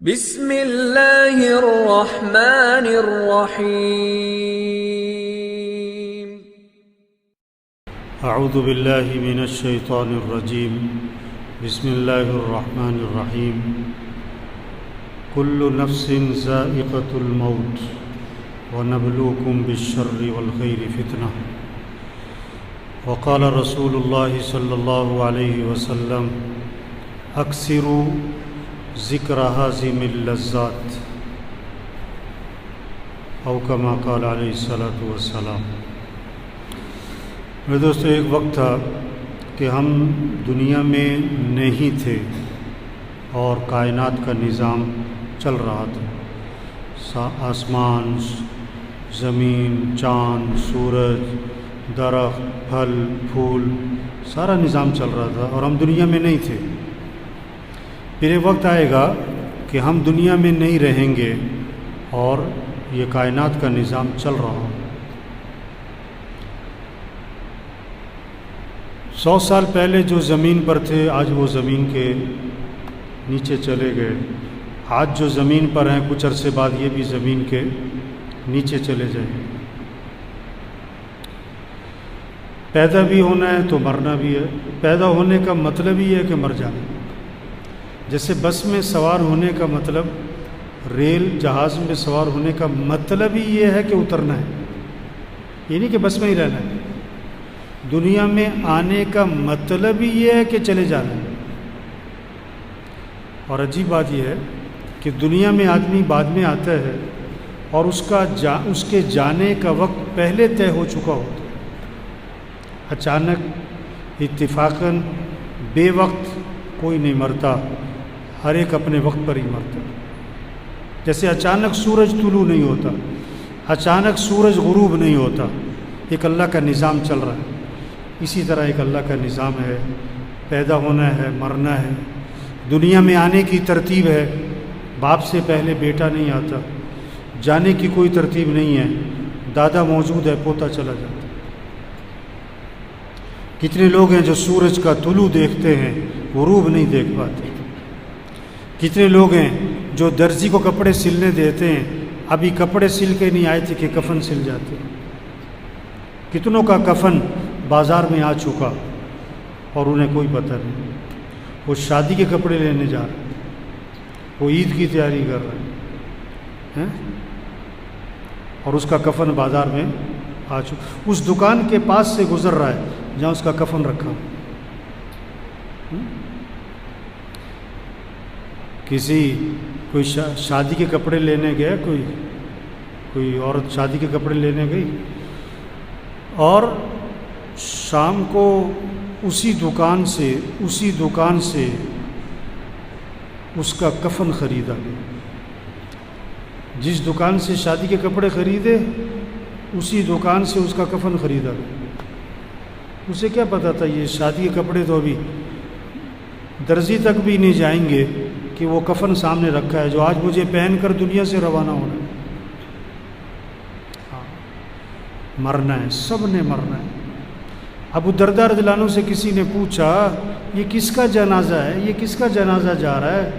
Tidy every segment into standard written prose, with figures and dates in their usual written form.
بسم اللہ الرحمن الرحیم اعوذ باللہ من الشیطان الرجیم بسم اللہ الرحمن الرحیم کل نفس ذائقۃ الموت ونبلوکم بالشر والخیر فتنہ وقال رسول اللہ صلی اللہ علیہ وسلم اکثروا ذکر ہاضم اللذات او کما قال علیہ الصلاۃ والسلام۔ میرے دوستو، ایک وقت تھا کہ ہم دنیا میں نہیں تھے اور کائنات کا نظام چل رہا تھا۔ آسمان، زمین، چاند، سورج، درخت، پھل پھول، سارا نظام چل رہا تھا اور ہم دنیا میں نہیں تھے۔ پھر ایک وقت آئے گا کہ ہم دنیا میں نہیں رہیں گے اور یہ کائنات کا نظام چل رہا ہو۔ 100 سال پہلے جو زمین پر تھے آج وہ زمین کے نیچے چلے گئے۔ آج جو زمین پر ہیں کچھ عرصے بعد یہ بھی زمین کے نیچے چلے جائیں گے۔ پیدا بھی ہونا ہے تو مرنا بھی ہے۔ پیدا ہونے کا مطلب ہی ہے کہ مر جانا۔ جیسے بس میں سوار ہونے کا مطلب، ریل جہاز میں سوار ہونے کا مطلب ہی یہ ہے کہ اترنا ہے، یہ نہیں کہ بس میں ہی رہنا ہے۔ دنیا میں آنے کا مطلب ہی یہ ہے کہ چلے جانا ہے۔ اور عجیب بات یہ ہے کہ دنیا میں آدمی بعد میں آتا ہے اور اس کے جانے کا وقت پہلے طے ہو چکا ہوتا ہے۔ اچانک اتفاقاً بے وقت کوئی نہیں مرتا، ہر ایک اپنے وقت پر ہی مرتا۔ جیسے اچانک سورج طلوع نہیں ہوتا، اچانک سورج غروب نہیں ہوتا، ایک اللہ کا نظام چل رہا ہے۔ اسی طرح ایک اللہ کا نظام ہے، پیدا ہونا ہے، مرنا ہے، دنیا میں آنے کی ترتیب ہے۔ باپ سے پہلے بیٹا نہیں آتا، جانے کی کوئی ترتیب نہیں ہے، دادا موجود ہے، پوتا چلا جاتا۔ کتنے لوگ ہیں جو سورج کا طلوع دیکھتے ہیں، غروب نہیں دیکھ پاتے۔ کتنے لوگ ہیں جو درزی کو کپڑے سلنے دیتے ہیں، ابھی کپڑے سل کے نہیں آئے تھے کہ کفن سل جاتے۔ کتنوں کا کفن بازار میں آ چکا اور انہیں کوئی پتہ نہیں۔ وہ شادی کے کپڑے لینے جا رہے ہیں، وہ عید کی تیاری کر رہے ہیں اور اس کا کفن بازار میں آ چکا، اس دکان کے پاس سے گزر رہا ہے جہاں اس کا کفن رکھا۔ کوئی شادی کے کپڑے لینے گیا، کوئی عورت شادی کے کپڑے لینے گئی اور شام کو اسی دکان سے اس کا کفن خریدا۔ جس دکان سے شادی کے کپڑے خریدے اسی دکان سے اس کا کفن خریدا۔ اسے کیا پتہ تھا یہ شادی کے کپڑے تو ابھی درزی تک بھی نہیں جائیں گے کہ وہ کفن سامنے رکھا ہے جو آج مجھے پہن کر دنیا سے روانہ ہونا ہے۔ مرنا ہے، سب نے مرنا ہے۔ ابو درداء رضی اللہ عنہ سے کسی نے پوچھا یہ کس کا جنازہ ہے، یہ کس کا جنازہ جا رہا ہے؟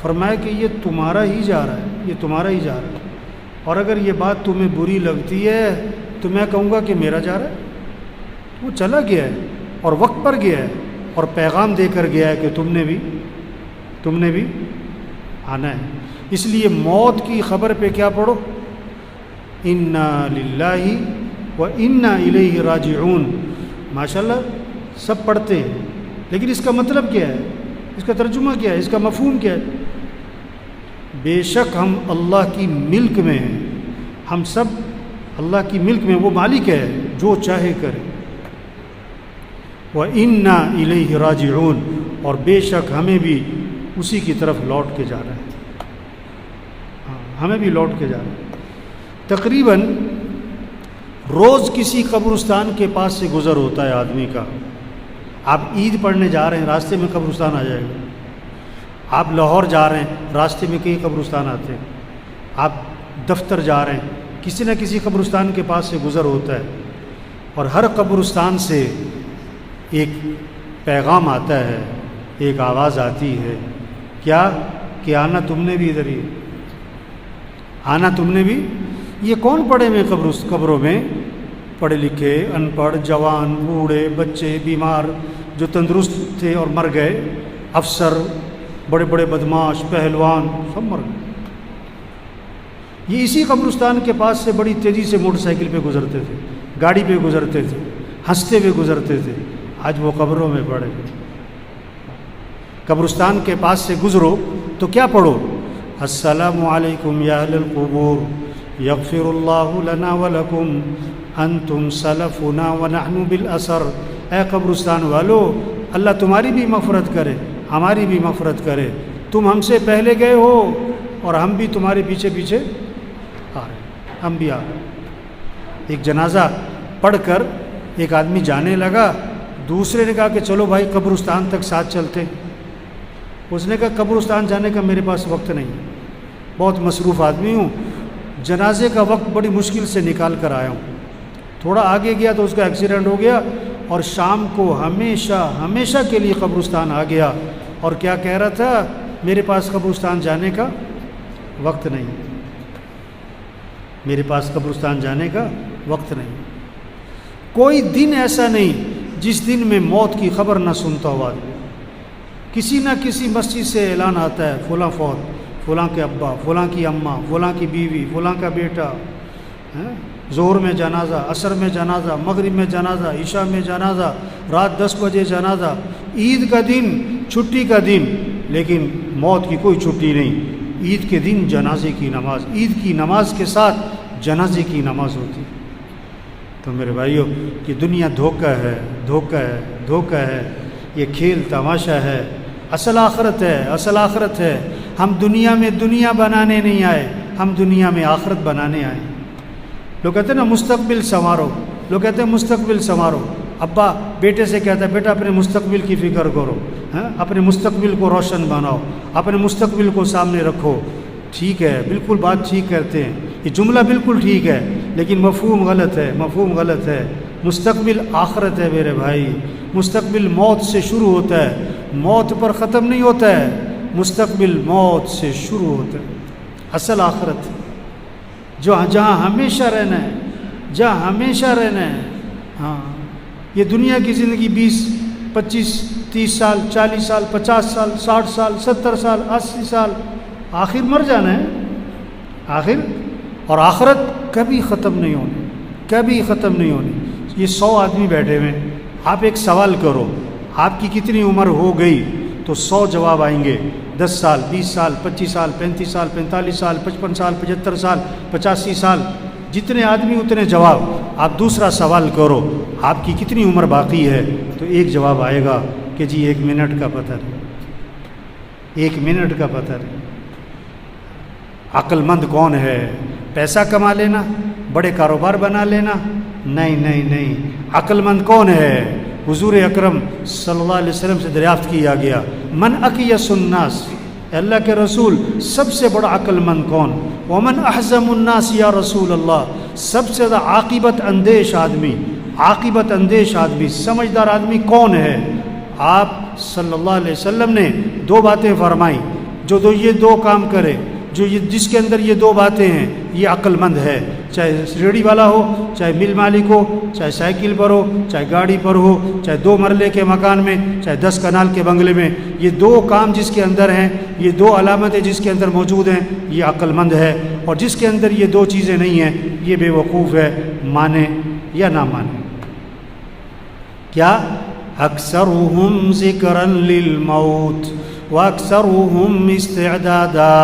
فرمایا کہ یہ تمہارا ہی جا رہا ہے، یہ تمہارا ہی جا رہا ہے، اور اگر یہ بات تمہیں بری لگتی ہے تو میں کہوں گا کہ میرا جا رہا ہے۔ وہ چلا گیا ہے اور وقت پر گیا ہے اور پیغام دے کر گیا ہے کہ تم نے بھی آنا ہے۔ اس لیے موت کی خبر پہ کیا پڑھو؟ انا للہ و انا الیہ راجعون۔ ماشاءاللہ سب پڑھتے ہیں، لیکن اس کا مطلب کیا ہے، اس کا ترجمہ کیا ہے، اس کا مفہوم کیا ہے؟ بے شک ہم اللہ کی ملک میں ہیں، ہم سب اللہ کی ملک میں، وہ مالک ہے جو چاہے کرے۔ وَإِنَّا إِلَيْهِ رَاجِعُونَ، اور بے شک ہمیں بھی اسی کی طرف لوٹ کے جا رہا ہے، ہمیں بھی لوٹ کے جا رہا ہے۔ تقریباً روز کسی قبرستان کے پاس سے گزر ہوتا ہے آدمی کا۔ آپ عید پڑھنے جا رہے ہیں، راستے میں قبرستان آ جائے گا۔ آپ لاہور جا رہے ہیں، راستے میں کئی قبرستان آتے ہیں۔ آپ دفتر جا رہے ہیں، کسی نہ کسی قبرستان کے پاس سے گزر ہوتا ہے، اور ہر قبرستان سے ایک پیغام آتا ہے، ایک آواز آتی ہے، کیا کہ آنا تم نے بھی ادھر ہی، آنا تم نے بھی۔ یہ کون پڑھے ہوئے قبروں میں؟ پڑھے لکھے، ان پڑھ، جوان، بوڑھے، بچے، بیمار، جو تندرست تھے اور مر گئے، افسر، بڑے بڑے بدماش، پہلوان، سب مر گئے۔ یہ اسی قبرستان کے پاس سے بڑی تیزی سے موٹر سائیکل پہ گزرتے تھے، گاڑی پہ گزرتے تھے، ہنستے ہوئے گزرتے تھے، آج وہ قبروں میں پڑے۔ قبرستان کے پاس سے گزرو تو کیا پڑھو؟ السلام علیکم یا اہل القبور یغفر اللہ لنا ولکم انتم سلفنا ونحن بالاثر۔ اے قبرستان والو، اللہ تمہاری بھی مغفرت کرے، ہماری بھی مغفرت کرے، تم ہم سے پہلے گئے ہو اور ہم بھی تمہارے پیچھے پیچھے آ رہے ہیں، ہم بھی آ رہے ہیں۔ ایک جنازہ پڑھ کر ایک آدمی جانے لگا، دوسرے نے کہا کہ چلو بھائی قبرستان تک ساتھ چلتے۔ اس نے کہا قبرستان جانے کا میرے پاس وقت نہیں ہے، بہت مصروف آدمی ہوں، جنازے کا وقت بڑی مشکل سے نکال کر آیا ہوں۔ تھوڑا آگے گیا تو اس کا ایکسیڈنٹ ہو گیا اور شام کو ہمیشہ کے لیے قبرستان آ گیا، اور کیا کہہ رہا تھا؟ میرے پاس قبرستان جانے کا وقت نہیں، میرے پاس قبرستان جانے کا وقت نہیں۔ کوئی دن ایسا نہیں جس دن میں موت کی خبر نہ سنتا ہوا آدمی۔ کسی نہ کسی مسجد سے اعلان آتا ہے، فلاں فوت، فلاں کے ابا، فلاں کی اماں، فلاں کی بیوی، فلاں کا بیٹا، ظہر میں جنازہ، عصر میں جنازہ، مغرب میں جنازہ، عشاء میں جنازہ، رات 10 بجے جنازہ، عید کا دن، چھٹی کا دن، لیکن موت کی کوئی چھٹی نہیں۔ عید کے دن جنازے کی نماز، عید کی نماز کے ساتھ جنازے کی نماز ہوتی۔ تو میرے بھائیوں، یہ دنیا دھوکہ ہے، دھوکہ ہے، دھوکہ ہے، یہ کھیل تماشا ہے۔ اصل آخرت ہے، اصل آخرت ہے۔ ہم دنیا میں دنیا بنانے نہیں آئے، ہم دنیا میں آخرت بنانے آئے۔ لوگ کہتے ہیں نا مستقبل سنوارو، لوگ کہتے ہیں مستقبل سنوارو۔ ابا بیٹے سے کہتا ہے بیٹا اپنے مستقبل کی فکر کرو، اپنے مستقبل کو روشن بناؤ، اپنے مستقبل کو سامنے رکھو۔ ٹھیک ہے، بالکل بات ٹھیک کرتے ہیں، یہ جملہ بالکل ٹھیک ہے، لیکن مفہوم غلط ہے، مفہوم غلط ہے۔ مستقبل آخرت ہے میرے بھائی، مستقبل موت سے شروع ہوتا ہے، موت پر ختم نہیں ہوتا ہے، مستقبل موت سے شروع ہوتا ہے۔ اصل آخرت جہاں ہمیشہ رہنا ہے، جہاں ہمیشہ رہنا ہے۔ ہاں، یہ دنیا کی زندگی 20 25 30 سال، 40 سال، 50 سال، 60 سال، 70 سال، 80 سال، آخر مر جانا ہے آخر۔ اور آخرت کبھی ختم نہیں ہونی، کبھی ختم نہیں ہونی۔ یہ 100 آدمی بیٹھے ہوئے، آپ ایک سوال کرو، آپ کی کتنی عمر ہو گئی؟ تو 100 جواب آئیں گے۔ 10 سال، 20 سال، 25 سال، 35 سال، 45 سال، 55 سال، 75 سال، 85 سال، جتنے آدمی اتنے جواب۔ آپ دوسرا سوال کرو، آپ کی کتنی عمر باقی ہے؟ تو ایک جواب آئے گا کہ جی 1 منٹ کا پتہ نہیں، 1 منٹ کا پتہ نہیں۔ عقل مند کون ہے؟ پیسہ کما لینا، بڑے کاروبار بنا لینا؟ نہیں نہیں نہیں، عقل مند کون ہے؟ حضور اکرم صلی اللہ علیہ وسلم سے دریافت کیا گیا، من اکیس الناس، اللہ کے رسول سب سے بڑا عقل مند کون؟ ومن احزم الناس یا رسول اللہ، سب سے زیادہ عاقبت اندیش آدمی، عاقبت اندیش آدمی، سمجھدار آدمی کون ہے؟ آپ صلی اللہ علیہ وسلم نے 2 باتیں فرمائیں، جو یہ 2 کام کرے، جس کے اندر یہ 2 باتیں ہیں، یہ عقل مند ہے۔ چاہے ریڑھی والا ہو، چاہے مل مالک ہو، چاہے سائیکل پر ہو، چاہے گاڑی پر ہو، چاہے 2 مرلے کے مکان میں، چاہے 10 کنال کے بنگلے میں، یہ 2 کام جس کے اندر ہیں، یہ 2 علامتیں جس کے اندر موجود ہیں، یہ عقل مند ہے۔ اور جس کے اندر یہ 2 چیزیں نہیں ہیں، یہ بے وقوف ہے، مانے یا نہ مانے۔ کیا؟ اکثرهم ذکرا للموت واکثرهم استعدادا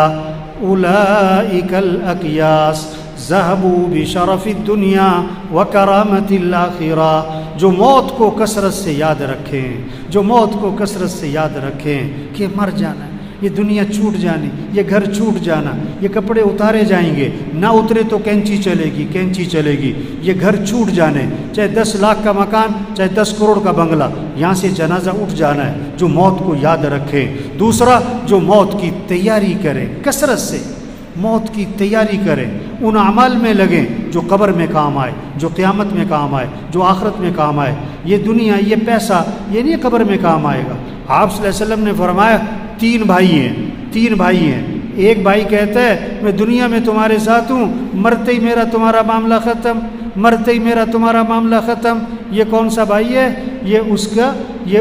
اولئک الاکیاس ذهبوا بشرف الدنیا وکرامت الآخرہ۔ جو موت کو کثرت سے یاد رکھیں، جو موت کو کثرت سے یاد رکھیں کہ مر جانا ہے، یہ دنیا چھوٹ جانی، یہ گھر چھوٹ جانا، یہ کپڑے اتارے جائیں گے، نہ اترے تو کینچی چلے گی، کینچی چلے گی، یہ گھر چھوٹ جانے، چاہے 10 لاکھ کا مکان، چاہے 10 کروڑ کا بنگلہ، یہاں سے جنازہ اٹھ جانا ہے۔ جو موت کو یاد رکھے۔ دوسرا، جو موت کی تیاری کرے، کثرت سے موت کی تیاری کریں، ان اعمال میں لگیں جو قبر میں کام آئے، جو قیامت میں کام آئے، جو آخرت میں کام آئے۔ یہ دنیا، یہ پیسہ، یہ نہیں قبر میں کام آئے گا۔ آپ صلی اللہ علیہ وسلم نے فرمایا 3 بھائی ہیں، 3 بھائی ہیں. ایک بھائی کہتا ہے میں دنیا میں تمہارے ساتھ ہوں, مرتے ہی میرا تمہارا معاملہ ختم, مرتے ہی میرا تمہارا معاملہ ختم. یہ کون سا بھائی ہے؟ یہ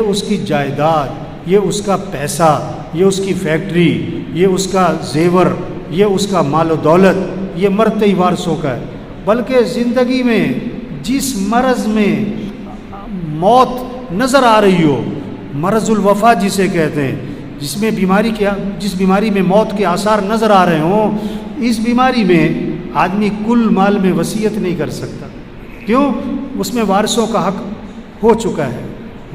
اس کی جائیداد, یہ اس کا پیسہ, یہ اس کی فیکٹری, یہ اس کا زیور, یہ اس کا مال و دولت, یہ مرتے ہی وارثوں کا ہے. بلکہ زندگی میں جس مرض میں موت نظر آ رہی ہو, مرض الوفا جسے کہتے ہیں, جس بیماری میں موت کے آثار نظر آ رہے ہوں, اس بیماری میں آدمی کل مال میں وصیت نہیں کر سکتا. کیوں؟ اس میں وارثوں کا حق ہو چکا ہے,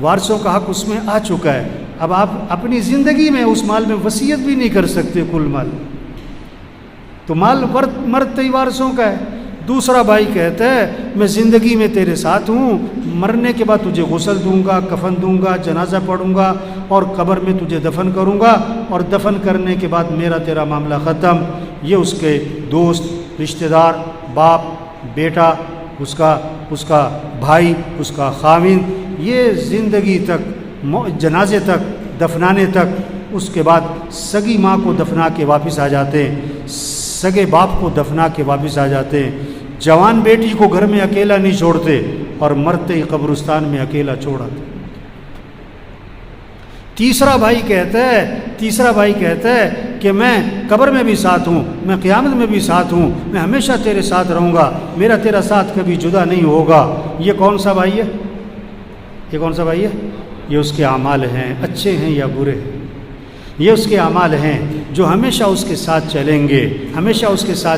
وارثوں کا حق اس میں آ چکا ہے. اب آپ اپنی زندگی میں اس مال میں وصیت بھی نہیں کر سکتے کل مال, تو مال مرتے ہی وارثوں کا ہے. دوسرا بھائی کہتا ہے میں زندگی میں تیرے ساتھ ہوں, مرنے کے بعد تجھے غسل دوں گا, کفن دوں گا, جنازہ پڑھوں گا اور قبر میں تجھے دفن کروں گا, اور دفن کرنے کے بعد میرا تیرا معاملہ ختم. یہ اس کے دوست, رشتہ دار, باپ, بیٹا, اس کا بھائی, اس کا خاوند, یہ زندگی تک, جنازے تک, دفنانے تک, اس کے بعد سگی ماں کو دفنا کے واپس آ جاتے ہیں, سگے باپ کو دفنا کے واپس آ جاتے ہیں, جوان بیٹی کو گھر میں اکیلا نہیں چھوڑتے اور مرتے ہی قبرستان میں اکیلا چھوڑاتے. تیسرا بھائی کہتا ہے کہ میں قبر میں بھی ساتھ ہوں, میں قیامت میں بھی ساتھ ہوں, میں ہمیشہ تیرے ساتھ رہوں گا, میرا تیرا ساتھ کبھی جدا نہیں ہوگا. یہ کون سا بھائی ہے؟ یہ اس کے اعمال ہیں, اچھے ہیں یا برے ہیں. یہ اس کے اعمال ہیں جو ہمیشہ اس کے ساتھ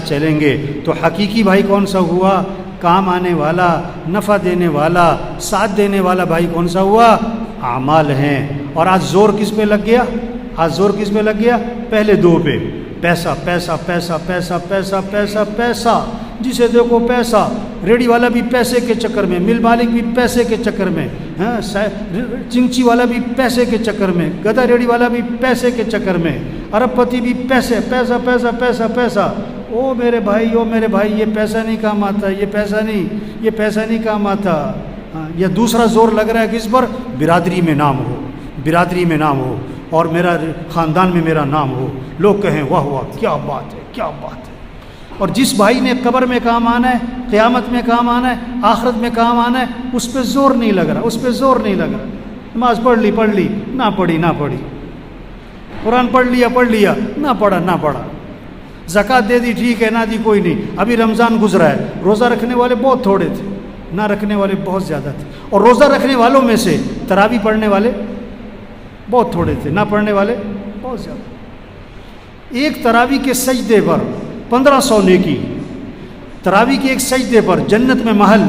چلیں گے. تو حقیقی بھائی کون سا ہوا؟ کام آنے والا, نفع دینے والا, ساتھ دینے والا بھائی کون سا ہوا؟ اعمال ہیں. اور آج زور کس پہ لگ گیا؟ پہلے 2 پہ, پیسہ پیسہ پیسہ پیسہ پیسہ پیسہ پیسہ. جسے دیکھو پیسہ, ریڑی والا بھی پیسے کے چکر میں, مل مالک بھی پیسے کے چکر میں, چنگچی والا بھی پیسے کے چکر میں, گدھا ریڑی والا بھی پیسے کے چکر میں, ارب پتی بھی پیسہ پیسہ پیسہ پیسہ. او میرے بھائی یہ پیسہ نہیں کام آتا, یہ پیسہ نہیں کام آتا. یا دوسرا زور لگ رہا ہے کس پر؟ برادری میں نام ہو اور میرا خاندان میں میرا نام ہو, لوگ کہیں واہ واہ کیا بات ہے. اور جس بھائی نے قبر میں کام آنا ہے, قیامت میں کام آنا ہے, آخرت میں کام آنا ہے, اس پہ زور نہیں لگ رہا. نماز پڑھ لی, نہ پڑھی, قرآن پڑھ لیا, نہ پڑھا, زکوٰۃ دے دی ٹھیک ہے, نہ دی کوئی نہیں. ابھی رمضان گزرا ہے, روزہ رکھنے والے بہت تھوڑے تھے, نہ رکھنے والے بہت زیادہ تھے. اور روزہ رکھنے والوں میں سے تراویح پڑھنے والے بہت تھوڑے تھے, نہ پڑھنے والے بہت زیادہ. ایک تراویح کے سجدے پر 1500 نیکی, تراویح کے ایک سجدے پر جنت میں محل,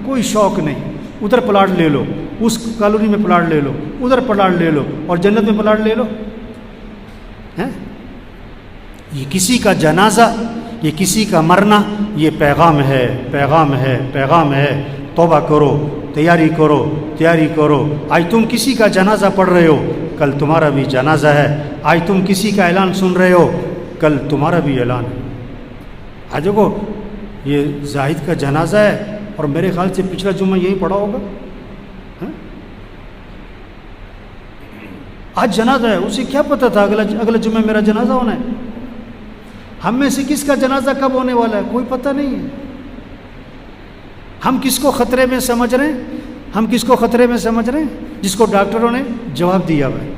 کوئی شوق نہیں. ادھر پلاٹ لے لو, اس کالونی میں پلاٹ لے لو, ادھر پلاٹ لے لو, اور جنت میں پلاٹ لے لو. یہ کسی کا جنازہ, یہ کسی کا مرنا, یہ پیغام ہے. توبہ کرو, تیاری کرو. آج تم کسی کا جنازہ پڑھ رہے ہو, کل تمہارا بھی جنازہ ہے. آج تم کسی کا اعلان سن رہے ہو, کل تمہارا بھی اعلان ہے. آج دیکھو یہ زاہد کا جنازہ ہے, اور میرے خیال سے پچھلا جمعہ یہی پڑھا ہوگا. آج جنازہ ہے, اسے کیا پتہ تھا اگلا جمعہ میرا جنازہ ہونا ہے. ہم میں سے کس کا جنازہ کب ہونے والا ہے کوئی پتہ نہیں ہے. ہم کس کو خطرے میں سمجھ رہے ہیں؟ جس کو ڈاکٹروں نے جواب دیا ہے,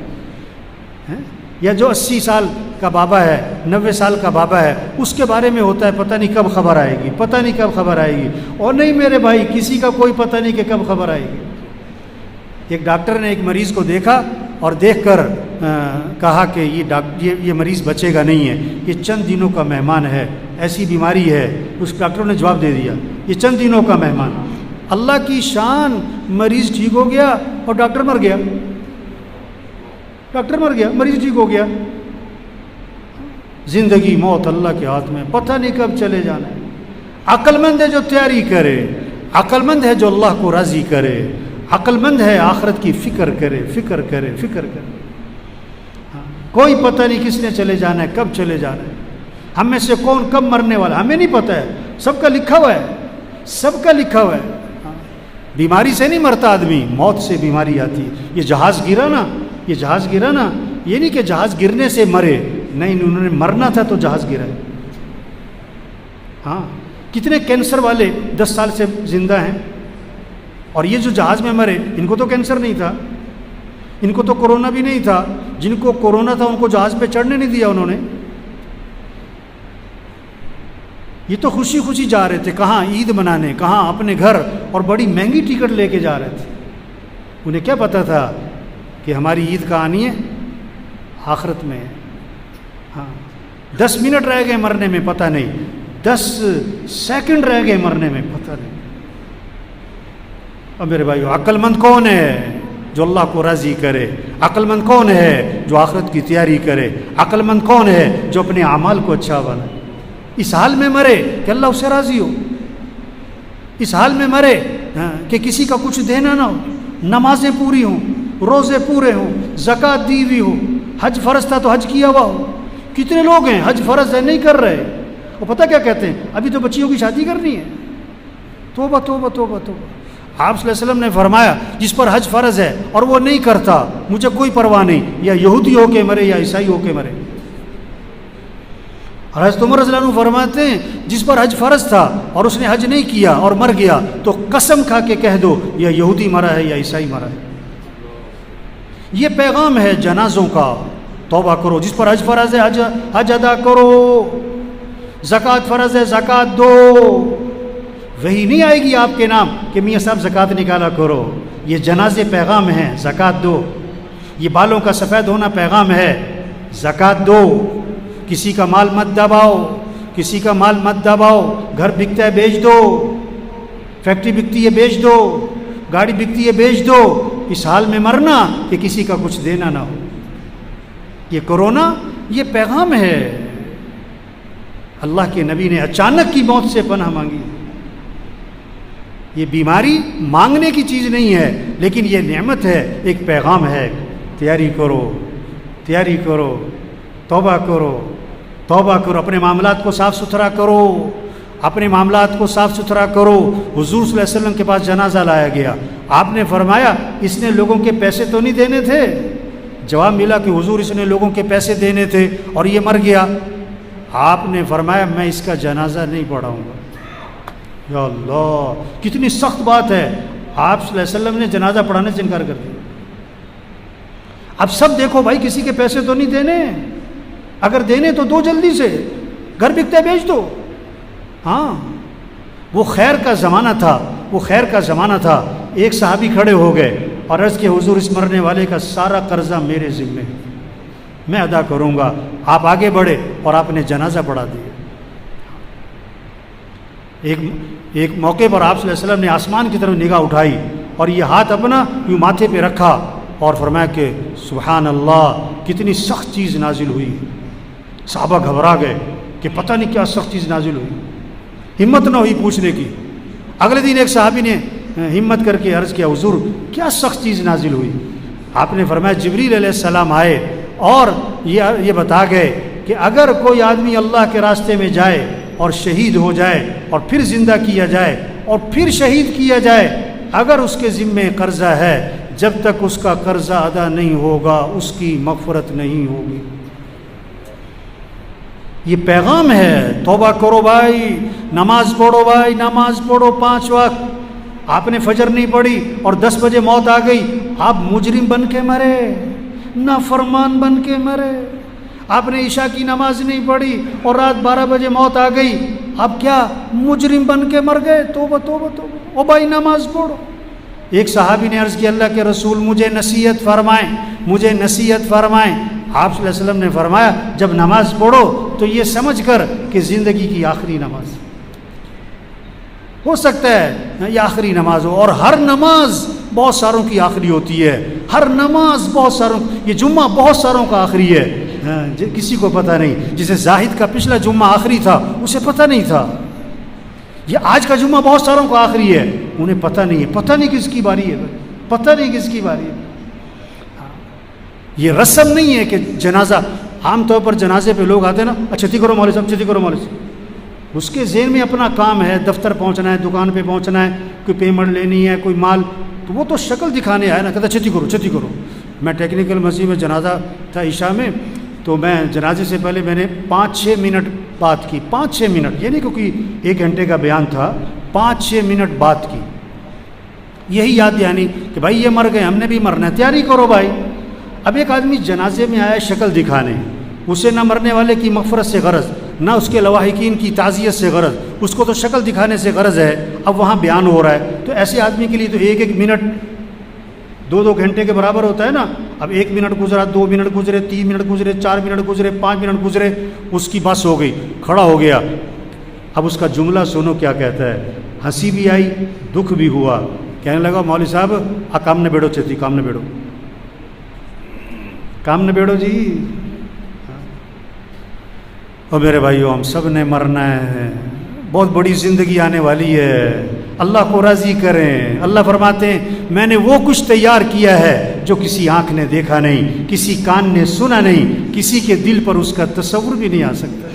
یا جو 80 سال کا بابا ہے, 90 سال کا بابا ہے, اس کے بارے میں ہوتا ہے پتہ نہیں کب خبر آئے گی. اور نہیں میرے بھائی, کسی کا کوئی پتہ نہیں کہ کب خبر آئے گی. ایک ڈاکٹر نے ایک مریض کو دیکھا اور دیکھ کر کہا کہ یہ مریض بچے گا نہیں ہے, یہ چند دنوں کا مہمان ہے, ایسی بیماری ہے. اس ڈاکٹر نے جواب دے دیا یہ چند دنوں کا مہمان. اللہ کی شان, مریض ٹھیک ہو گیا اور ڈاکٹر مر گیا, مریض ٹھیک ہو گیا. زندگی موت اللہ کے ہاتھ میں, پتہ نہیں کب چلے جانا ہے. عقل مند ہے جو تیاری کرے, عقل مند ہے جو اللہ کو راضی کرے, عقل مند ہے آخرت کی فکر کرے. کوئی پتہ نہیں کس نے چلے جانا ہے, کب چلے جانا ہے. ہم میں سے کون کب مرنے والا ہمیں نہیں پتہ ہے. سب کا لکھا ہوا ہے. بیماری سے نہیں مرتا آدمی, موت سے بیماری آتی ہے. یہ جہاز گرا نا, یہ نہیں کہ جہاز گرنے سے مرے, نہیں انہوں نے مرنا تھا تو جہاز گرا ہے. ہاں کتنے کینسر والے 10 سال سے زندہ ہیں, اور یہ جو جہاز میں مرے ان کو تو کینسر نہیں تھا, ان کو تو کورونا بھی نہیں تھا. جن کو کورونا تھا ان کو جہاز پہ چڑھنے نہیں دیا انہوں نے. یہ تو خوشی خوشی جا رہے تھے, کہاں عید منانے, کہاں اپنے گھر, اور بڑی مہنگی ٹکٹ لے کے جا رہے تھے. انہیں کیا پتہ تھا کہ ہماری عید کا آنی ہے آخرت میں ہے. ہاں 10 منٹ رہ گئے مرنے میں پتہ نہیں, 10 سیکنڈ رہ گئے مرنے میں پتہ نہیں. اب میرے بھائیو, عقل مند کون ہے جو اللہ کو راضی کرے؟ عقل مند کون ہے جو آخرت کی تیاری کرے؟ عقل مند کون ہے جو اپنے اعمال کو اچھا بنائے؟ اس حال میں مرے کہ اللہ اس سے راضی ہو, اس حال میں مرے کہ کسی کا کچھ دینا نہ ہو, نمازیں پوری ہوں, روزے پورے ہوں, زکوٰۃ دی ہوئی ہو, حج فرض تھا تو حج کیا ہوا ہو. کتنے لوگ ہیں حج فرض ہے نہیں کر رہے, وہ پتہ کیا کہتے ہیں, ابھی تو بچیوں کی شادی کرنی ہے. توبہ توبہ توبہ توبہ. آپ صلی اللہ علیہ وسلم نے فرمایا جس پر حج فرض ہے اور وہ نہیں کرتا مجھے کوئی پرواہ نہیں, یا یہودی ہو کے مرے یا عیسائی ہو کے مرے. حضرت عمر رضی اللہ عنہ فرماتے ہیں جس پر حج فرض تھا اور اس نے حج نہیں کیا اور مر گیا تو قسم کھا کے کہہ دو یا یہودی مرا ہے یا عیسائی مرا ہے. یہ پیغام ہے جنازوں کا. توبہ کرو, جس پر حج فرض ہے حج ادا کرو, زکوٰۃ فرض ہے زکوٰۃ دو. وہی نہیں آئے گی آپ کے نام کہ میاں صاحب زکوٰۃ نکالا کرو. یہ جنازے پیغام ہیں, زکوٰۃ دو. یہ بالوں کا سفید ہونا پیغام ہے, زکوٰۃ دو. کسی کا مال مت دباؤ, کسی کا مال مت دباؤ. گھر بکتا ہے بیچ دو, فیکٹری بکتی ہے بیچ دو, گاڑی بکتی ہے بیچ دو. اس حال میں مرنا کہ کسی کا کچھ دینا نہ ہو. یہ کورونا یہ پیغام ہے. اللہ کے نبی نے اچانک کی موت سے پناہ مانگی. یہ بیماری مانگنے کی چیز نہیں ہے, لیکن یہ نعمت ہے, ایک پیغام ہے. تیاری کرو, تیاری کرو, توبہ کرو, توبہ کرو. اپنے معاملات کو صاف ستھرا کرو, اپنے معاملات کو صاف ستھرا کرو. حضور صلی اللہ علیہ وسلم کے پاس جنازہ لایا گیا. آپ نے فرمایا اس نے لوگوں کے پیسے تو نہیں دینے تھے؟ جواب ملا کہ حضور اس نے لوگوں کے پیسے دینے تھے اور یہ مر گیا. آپ نے فرمایا میں اس کا جنازہ نہیں پڑھاؤں گا. یا اللہ, کتنی سخت بات ہے. آپ صلی اللہ علیہ وسلم نے جنازہ پڑھانے سے انکار کر دیا. اب سب دیکھو بھائی, کسی کے پیسے تو نہیں دینے, اگر دینے تو دو جلدی سے, گھر بکتا ہے بیچ دو. ہاں وہ خیر کا زمانہ تھا, وہ خیر کا زمانہ تھا. ایک صحابی کھڑے ہو گئے اور عرض کہ حضور اس مرنے والے کا سارا قرضہ میرے ذمے ہے, میں ادا کروں گا. آپ آگے بڑھے اور آپ نے جنازہ پڑھا دیا. ایک موقع پر آپ صلی اللہ علیہ وسلم نے آسمان کی طرف نگاہ اٹھائی اور یہ ہاتھ اپنا یوں ماتھے پہ رکھا اور فرمایا کہ سبحان اللہ, کتنی سخت چیز نازل ہوئی. صحابہ گھبرا گئے کہ پتہ نہیں کیا سخت چیز نازل ہوئی. ہمت نہ ہوئی پوچھنے کی. اگلے دن ایک صحابی نے ہمت کر کے عرض کیا حضور کیا سخت چیز نازل ہوئی؟ آپ نے فرمایا جبریل علیہ السلام آئے اور یہ بتا گئے کہ اگر کوئی آدمی اللہ کے راستے میں جائے اور شہید ہو جائے اور پھر زندہ کیا جائے اور پھر شہید کیا جائے, اگر اس کے ذمے قرضہ ہے, جب تک اس کا قرضہ ادا نہیں ہوگا اس کی مغفرت نہیں ہوگی. یہ پیغام ہے. توبہ کرو بھائی, نماز پڑھو بھائی, نماز پڑھو 5 وقت. آپ نے فجر نہیں پڑھی اور 10 بجے موت آ گئی, آپ مجرم بن کے مرے, نافرمان بن کے مرے. آپ نے عشاء کی نماز نہیں پڑھی اور رات 12 بجے موت آ گئی, آپ کیا مجرم بن کے مر گئے. توبہ توبہ توبہ. او بھائی نماز پڑھو. ایک صحابی نے عرض کیا اللہ کے رسول مجھے نصیحت فرمائیں, مجھے نصیحت فرمائیں. آپ صلی اللہ علیہ وسلم نے فرمایا جب نماز پڑھو تو یہ سمجھ کر کہ زندگی کی آخری نماز ہو سکتا ہے یہ آخری نماز ہو, اور ہر نماز بہت ساروں کی آخری ہوتی ہے. ہر نماز بہت ساروں, یہ جمعہ بہت ساروں کا آخری ہے, کسی کو پتہ نہیں. جسے زاہد کا پچھلا جمعہ آخری تھا اسے پتہ نہیں تھا. یہ آج کا جمعہ بہت ساروں کا آخری ہے, انہیں پتہ نہیں ہے. پتہ نہیں کس کی باری ہے, پتہ نہیں کس کی باری ہے. یہ رسم نہیں ہے کہ جنازہ, عام طور پر جنازے پہ لوگ آتے ہیں نا, چھتی کرو مولوی صاحب, چھتی کرو مولوی صاحب. اس کے ذہن میں اپنا کام ہے, دفتر پہنچنا ہے, دکان پہ پہنچنا ہے, کوئی پیمنٹ لینی ہے, کوئی مال, تو وہ تو شکل دکھانے آیا نا, کہتا چھتی کرو چھتی کرو. میں ٹیکنیکل مسجد میں جنازہ تھا عشاء میں, تو میں جنازے سے پہلے میں نے 5-6 منٹ بات کی، 5-6 منٹ، یہ نہیں کیونکہ 1 گھنٹے کا بیان تھا، 5-6 منٹ بات کی، یہی یاد دہانی کہ بھائی یہ مر گئے، ہم نے بھی مرنا ہے، تیاری کرو بھائی۔ اب ایک آدمی جنازے میں آیا شکل دکھانے، اسے نہ مرنے والے کی مغفرت سے غرض، نہ اس کے لواحقین کی تعزیت سے غرض، اس کو تو شکل دکھانے سے غرض ہے، اب وہاں بیان ہو رہا ہے، تو ایسے آدمی کے لیے تو 1-1 منٹ 2-2 گھنٹے کے برابر ہوتا ہے نا۔ اب 1 منٹ گزرا، 2 منٹ گزرے، 3 منٹ گزرے، 4 منٹ گزرے، 5 منٹ گزرے، اس کی بس ہو گئی، کھڑا ہو گیا۔ اب اس کا جملہ سنو کیا کہتا ہے، ہنسی بھی آئی، دکھ بھی ہوا، کہنے لگا مولوی صاحب کام نہ بیڑو چیتی، کام نہ بیڑو، کام نہ بیڑو جی۔ اور میرے بھائیو ہم سب نے مرنا ہے، بہت بڑی زندگی آنے والی ہے، اللہ کو راضی کریں۔ اللہ فرماتے ہیں میں نے وہ کچھ تیار کیا ہے جو کسی آنکھ نے دیکھا نہیں، کسی کان نے سنا نہیں، کسی کے دل پر اس کا تصور بھی نہیں آ سکتا،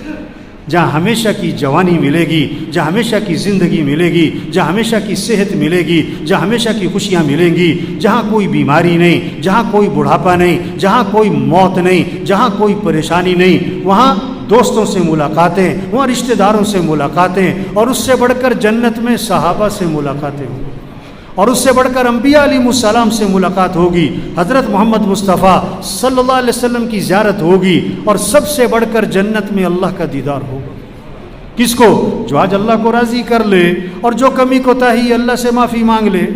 جہاں ہمیشہ کی جوانی ملے گی، جہاں ہمیشہ کی زندگی ملے گی، جہاں ہمیشہ کی صحت ملے گی، جہاں ہمیشہ کی خوشیاں ملیں گی، جہاں کوئی بیماری نہیں، جہاں کوئی بڑھاپا نہیں، جہاں کوئی موت نہیں، جہاں کوئی پریشانی نہیں، وہاں دوستوں سے ملاقاتیں، وہاں رشتہ داروں سے ملاقاتیں، اور اس سے بڑھ کر جنت میں صحابہ سے ملاقاتیں ہوں، اور اس سے بڑھ کر انبیاء علیہ السلام سے ملاقات ہوگی، حضرت محمد مصطفیٰ صلی اللہ علیہ وسلم کی زیارت ہوگی، اور سب سے بڑھ کر جنت میں اللہ کا دیدار ہوگا۔ کس کو؟ جو آج اللہ کو راضی کر لے اور جو کمی کوتاہی اللہ سے معافی مانگ لے۔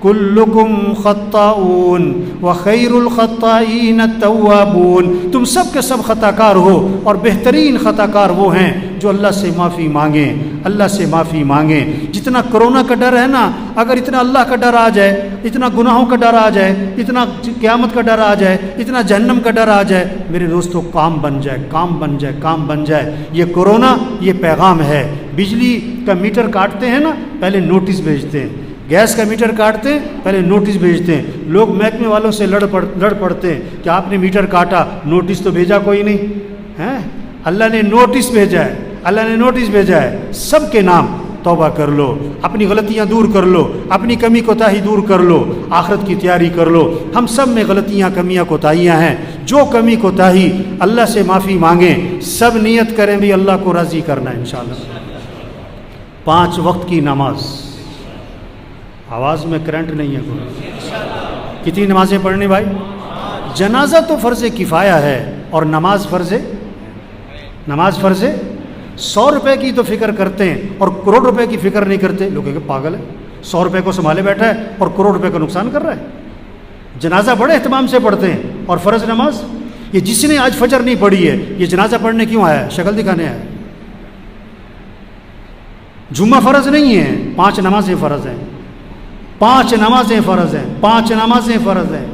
کلکم خطاؤن وخیر الخطائین التوابون، تم سب کے سب خطا کار ہو، اور بہترین خطا کار وہ ہیں جو اللہ سے معافی مانگیں، اللہ سے معافی مانگیں۔ جتنا کرونا کا ڈر ہے نا، اگر اتنا اللہ کا ڈر آ جائے، اتنا گناہوں کا ڈر آ جائے، اتنا قیامت کا ڈر آ جائے، اتنا جہنم کا ڈر آ جائے، میرے دوستو کام بن جائے، کام بن جائے، کام بن جائے۔ یہ کرونا یہ پیغام ہے۔ بجلی کا میٹر کاٹتے ہیں نا، پہلے نوٹس بھیجتے ہیں، گیس کا میٹر کاٹتے ہیں پہلے نوٹس بھیجتے ہیں، لوگ محکمے والوں سے لڑ پڑتے ہیں کہ آپ نے میٹر کاٹا، نوٹس تو بھیجا کوئی نہیں ہے۔ اللہ نے نوٹس بھیجا ہے، اللہ نے نوٹس بھیجا ہے، سب کے نام توبہ کر لو، اپنی غلطیاں دور کر لو، اپنی کمی کوتاہی دور کر لو، آخرت کی تیاری کر لو۔ ہم سب میں غلطیاں، کمیاں، کوتاہیاں ہیں، جو کمی کوتاہی اللہ سے معافی مانگیں، سب نیت کریں بھی اللہ کو راضی کرنا ہے انشاءاللہ۔ 5 وقت کی نماز، آواز میں کرنٹ نہیں ہے کوئی۔ کتنی نمازیں پڑھنی بھائی؟ جنازہ تو فرض کفایہ ہے اور نماز فرض ہے، نماز فرض ہے۔ 100 روپے کی تو فکر کرتے ہیں اور کروڑ روپے کی فکر نہیں کرتے، لوگ کہ پاگل ہے، 100 روپے کو سنبھالے بیٹھا ہے اور کروڑ روپے کا نقصان کر رہا ہے۔ جنازہ بڑے اہتمام سے پڑھتے ہیں، اور فرض نماز یہ جس نے آج فجر نہیں پڑھی ہے یہ جنازہ پڑھنے کیوں آیا ہے؟ شکل دکھانے آیا ہے۔ جمعہ فرض نہیں ہے، 5 نمازیں فرض ہیں، 5 نمازیں فرض ہیں، 5 نمازیں فرض ہیں،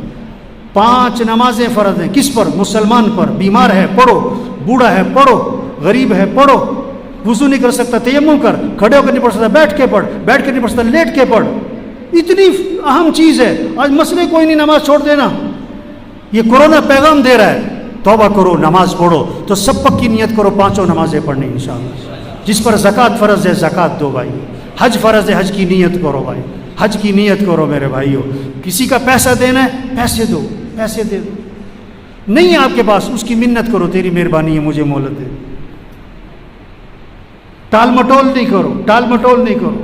5 نمازیں فرض ہیں۔ کس پر؟ مسلمان پر۔ بیمار ہے پڑھو، بوڑھا ہے پڑھو، غریب ہے پڑھو، وضو نہیں کر سکتا تیمم کر، کھڑے ہو کر نہیں پڑھ سکتا بیٹھ کے پڑھ، بیٹھ کے نہیں پڑھ سکتا لیٹ کے پڑھ۔ اتنی اہم چیز ہے، آج مسئلے کوئی نہیں، نماز چھوڑ دینا۔ یہ کورونا پیغام دے رہا ہے توبہ کرو، نماز پڑھو، تو سب پکی نیت کرو 5 نمازیں پڑھنی انشاءاللہ۔ جس پر زکوٰۃ فرض ہے زکوٰۃ دو بھائی، حج فرض ہے حج کی نیت کرو بھائی، حج کی نیت کرو میرے بھائیو۔ کسی کا پیسہ دینا ہے پیسے دو، پیسے دے دو، نہیں ہے آپ کے پاس اس کی منت کرو، تیری مہربانی ہے مجھے مہلت دے۔ ٹال مٹول نہیں کرو، ٹال مٹول نہیں کرو۔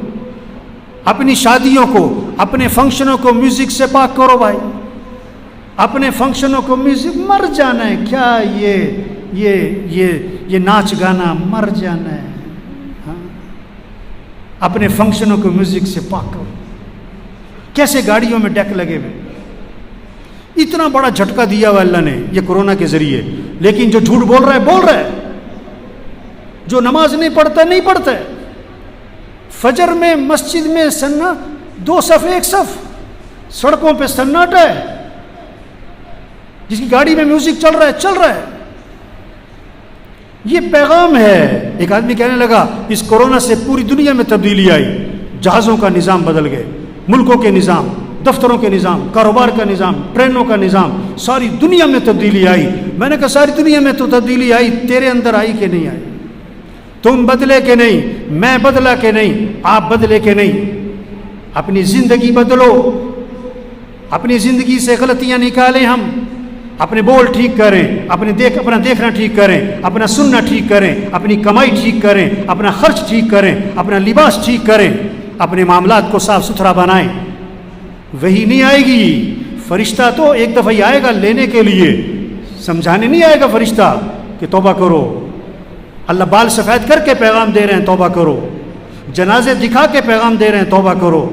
اپنی شادیوں کو، اپنے فنکشنوں کو میوزک سے پاک کرو بھائی، اپنے فنکشنوں کو میوزک، مر جانا ہے کیا یہ ناچ گانا، مر جانا ہے۔ اپنے فنکشنوں کو میوزک سے پاک کرو۔ کیسے گاڑیوں میں ڈیک لگے ہوئے، اتنا بڑا جھٹکا دیا ہوا اللہ نے یہ کورونا کے ذریعے، لیکن جو جھوٹ بول رہا ہے بول رہا ہے، جو نماز نہیں پڑھتا نہیں پڑھتا ہے۔ فجر میں مسجد میں سننا 2 صف 1 صف، سڑکوں پہ سناٹا ہے، جس کی گاڑی میں میوزک چل رہا ہے چل رہا ہے۔ یہ پیغام ہے۔ ایک آدمی کہنے لگا اس کورونا سے پوری دنیا میں تبدیلی آئی، جہازوں کا نظام بدل گئے، ملکوں کے نظام، دفتروں کے نظام، کاروبار کا نظام، ٹرینوں کا نظام، ساری دنیا میں تبدیلی آئی۔ میں نے کہا ساری دنیا میں تو تبدیلی آئی، تیرے اندر آئی کہ نہیں آئی؟ تم بدلے کہ نہیں؟ میں بدلا کہ نہیں؟ آپ بدلے کہ نہیں؟ اپنی زندگی بدلو، اپنی زندگی سے غلطیاں نکالیں ہم، اپنے بول ٹھیک کریں، اپنا دیکھنا ٹھیک کریں، اپنا سننا ٹھیک کریں، اپنی کمائی ٹھیک کریں، اپنا خرچ ٹھیک کریں، اپنا لباس ٹھیک کریں، اپنے معاملات کو صاف ستھرا بنائیں. وہی نہیں آئے گی. فرشتہ تو ایک دفعہ ہی آئے گا لینے کے لیے، سمجھانے نہیں آئے گا فرشتہ کہ توبہ کرو. اللہ بال سفید کر کے پیغام دے رہے ہیں توبہ کرو، جنازے دکھا کے پیغام دے رہے ہیں توبہ کرو،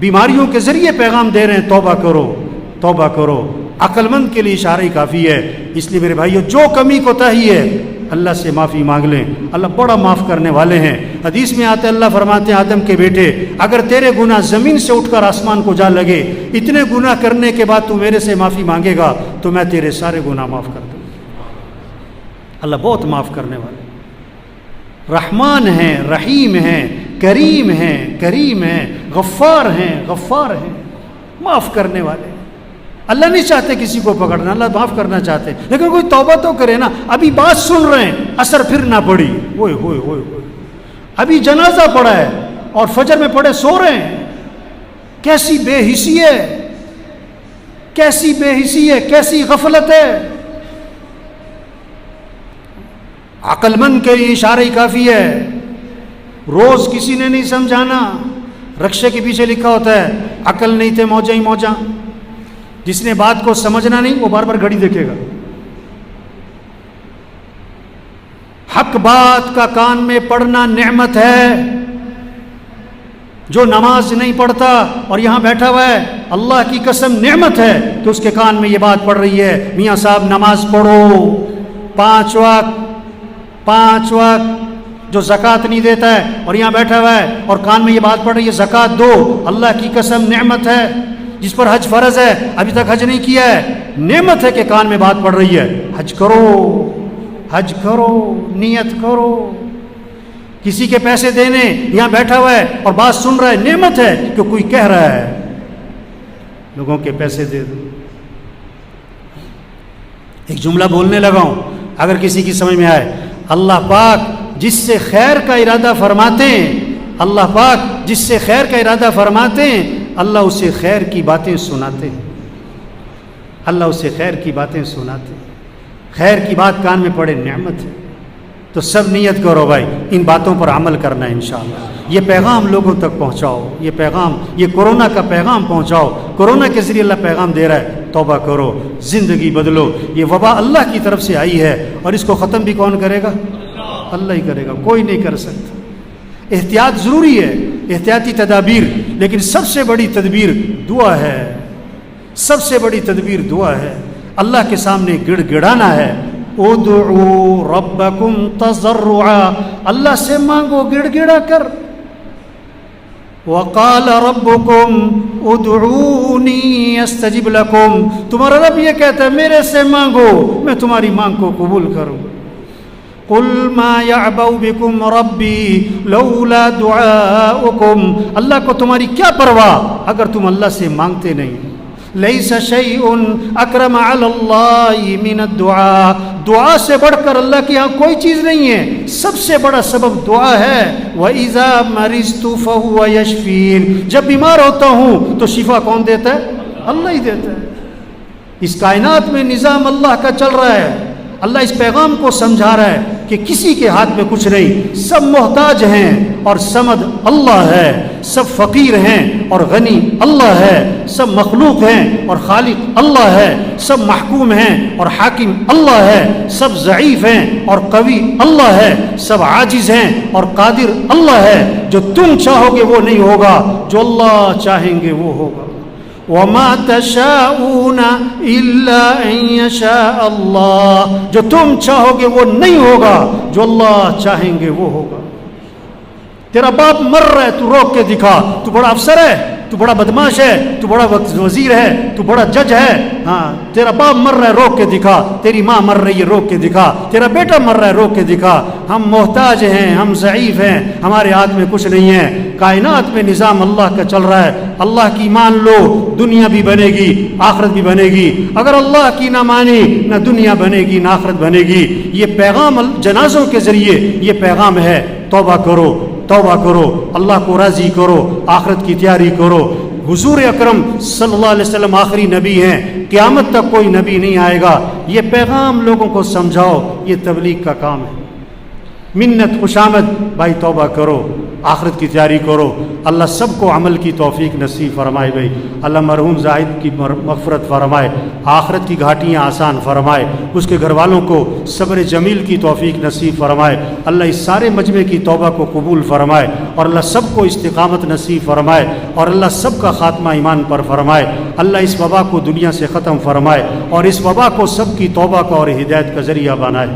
بیماریوں کے ذریعے پیغام دے رہے ہیں توبہ کرو توبہ کرو. عقل مند کے لیے اشارہ ہی کافی ہے. اس لیے میرے بھائیو، جو کمی کوتاہی ہے اللہ سے معافی مانگ لیں. اللہ بڑا معاف کرنے والے ہیں. حدیث میں آتے اللہ فرماتے ہیں آدم کے بیٹے، اگر تیرے گناہ زمین سے اٹھ کر آسمان کو جا لگے، اتنے گناہ کرنے کے بعد تو میرے سے معافی مانگے گا تو میں تیرے سارے گناہ معاف کر دوں. اللہ بہت معاف کرنے والے، رحمان ہیں، رحیم ہیں، کریم ہیں، غفار ہیں، معاف کرنے والے. اللہ نہیں چاہتے کسی کو پکڑنا، اللہ معاف کرنا چاہتے، لیکن کوئی توبہ تو کرے نا. ابھی بات سن رہے ہیں، اثر پھر نہ پڑی، ہوئے ہوئے ہوئے ہوئے، ابھی جنازہ پڑا ہے اور فجر میں پڑھے سو رہے ہیں. کیسی بے حسی ہے، کیسی بے حسی ہے، کیسی غفلت ہے. عقل مند کے لیے اشارہ ہی کافی ہے. روز کسی نے نہیں سمجھانا. رکشے کے پیچھے لکھا ہوتا ہے عقل نہیں تھے موجہ ہی موجہ. جس نے بات کو سمجھنا نہیں وہ بار بار گھڑی دیکھے گا. حق بات کا کان میں پڑھنا نعمت ہے. جو نماز نہیں پڑھتا اور یہاں بیٹھا ہوا ہے، اللہ کی قسم نعمت ہے کہ اس کے کان میں یہ بات پڑھ رہی ہے، میاں صاحب نماز پڑھو 5 وقت. جو زکوٰۃ نہیں دیتا ہے اور یہاں بیٹھا ہوا ہے اور کان میں یہ بات پڑھ رہی ہے زکوٰۃ دو، اللہ کی قسم نعمت ہے. جس پر حج فرض ہے ابھی تک حج نہیں کیا ہے، نعمت ہے کہ کان میں بات پڑھ رہی ہے. حج کرو، نیت کرو. کسی کے پیسے دینے یہاں بیٹھا ہوا ہے اور بات سن رہا ہے، نعمت ہے کہ کوئی کہہ رہا ہے لوگوں کے پیسے دے دو. ایک جملہ بولنے لگا ہوں، اگر کسی کی سمجھ میں آئے. اللہ پاک جس سے خیر کا ارادہ فرماتے ہیں، اللہ پاک جس سے خیر کا ارادہ فرماتے ہیں، اللہ اسے خیر کی باتیں سناتے ہیں. اللہ اسے خیر کی باتیں سناتے ہیں. خیر کی بات کان میں پڑے نعمت ہے. تو سب نیت کرو بھائی ان باتوں پر عمل کرنا ہے انشاءاللہ. یہ پیغام لوگوں تک پہنچاؤ، یہ پیغام، یہ کورونا کا پیغام پہنچاؤ. کورونا کے ذریعے اللہ پیغام دے رہا ہے توبہ کرو، زندگی بدلو. یہ وبا اللہ کی طرف سے آئی ہے اور اس کو ختم بھی کون کرے گا؟ اللہ ہی کرے گا، کوئی نہیں کر سکتا. احتیاط ضروری ہے، احتیاطی تدابیر، لیکن سب سے بڑی تدبیر دعا ہے. سب سے بڑی تدبیر دعا ہے. اللہ کے سامنے گڑ گڑانا ہے. ادعوا ربکم تضرعا، اللہ سے مانگو گڑ گڑا کر. وقال ربکم ادعونی استجب لکم، تمہارا رب یہ کہتا ہے میرے سے مانگو میں تمہاری مانگ کو قبول کروں. قل ما يعبأ بكم ربی لولا دعاؤکم، اللہ کو تمہاری کیا پرواہ اگر تم اللہ سے مانگتے نہیں. لیس شیء اکرم علی اللہ من الدعاء، دعا سے بڑھ کر اللہ کے یہاں کوئی چیز نہیں ہے. سب سے بڑا سبب دعا ہے. وَإِذَا مَرِضْتُ فَهُوَ يَشْفِينِ، جب بیمار ہوتا ہوں تو شفا کون دیتا ہے؟ اللہ ہی دیتا ہے. اس کائنات میں نظام اللہ کا چل رہا ہے. اللہ اس پیغام کو سمجھا رہا ہے کہ کسی کے ہاتھ میں کچھ نہیں، سب محتاج ہیں اور صمد اللہ ہے. سب فقیر ہیں اور غنی اللہ ہے. سب مخلوق ہیں اور خالق اللہ ہے. سب محکوم ہیں اور حاکم اللہ ہے. سب ضعیف ہیں اور قوی اللہ ہے. سب عاجز ہیں اور قادر اللہ ہے. جو تم چاہو گے وہ نہیں ہوگا، جو اللہ چاہیں گے وہ ہوگا. وَمَا تَشَاءُونَ إِلَّا أَن يَشَاءَ اللَّهُ، جو تم چاہو گے وہ نہیں ہوگا، جو اللہ چاہیں گے وہ ہوگا. تیرا باپ مر رہا ہے تو روک کے دکھا. تو بڑا افسر ہے، تو بڑا بدماش ہے، تو بڑا وزیر ہے، تو بڑا جج ہے. ہاں تیرا باپ مر رہا ہے روک کے دکھا. تیری ماں مر رہی ہے روک کے دکھا. تیرا بیٹا مر رہا ہے روک کے دکھا. ہم محتاج ہیں، ہم ضعیف ہیں، ہمارے ہاتھ میں کچھ نہیں ہے. کائنات میں نظام اللہ کا چل رہا ہے. اللہ کی مان لو، دنیا بھی بنے گی آخرت بھی بنے گی. اگر اللہ کی نہ مانی نہ دنیا بنے گی نہ آخرت بنے گی. یہ پیغام جنازوں کے ذریعے یہ پیغام ہے. توبہ کرو، توبہ کرو، اللہ کو راضی کرو، آخرت کی تیاری کرو. حضور اکرم صلی اللہ علیہ وسلم آخری نبی ہیں، قیامت تک کوئی نبی نہیں آئے گا، یہ پیغام لوگوں کو سمجھاؤ، یہ تبلیغ کا کام ہے۔ منت خوشامد، بھائی توبہ کرو، آخرت کی تیاری کرو، اللہ سب کو عمل کی توفیق نصیب فرمائے بھائی، اللہ مرحوم زاہد کی مغفرت فرمائے، آخرت کی گھاٹیاں آسان فرمائے، اس کے گھر والوں کو صبر جمیل کی توفیق نصیب فرمائے، اللہ اس سارے مجمع کی توبہ کو قبول فرمائے، اور اللہ سب کو استقامت نصیب فرمائے، اور اللہ سب کا خاتمہ ایمان پر فرمائے، اللہ اس وبا کو دنیا سے ختم فرمائے، اور اس وبا کو سب کی توبہ کا اور ہدایت کا ذریعہ بنائے۔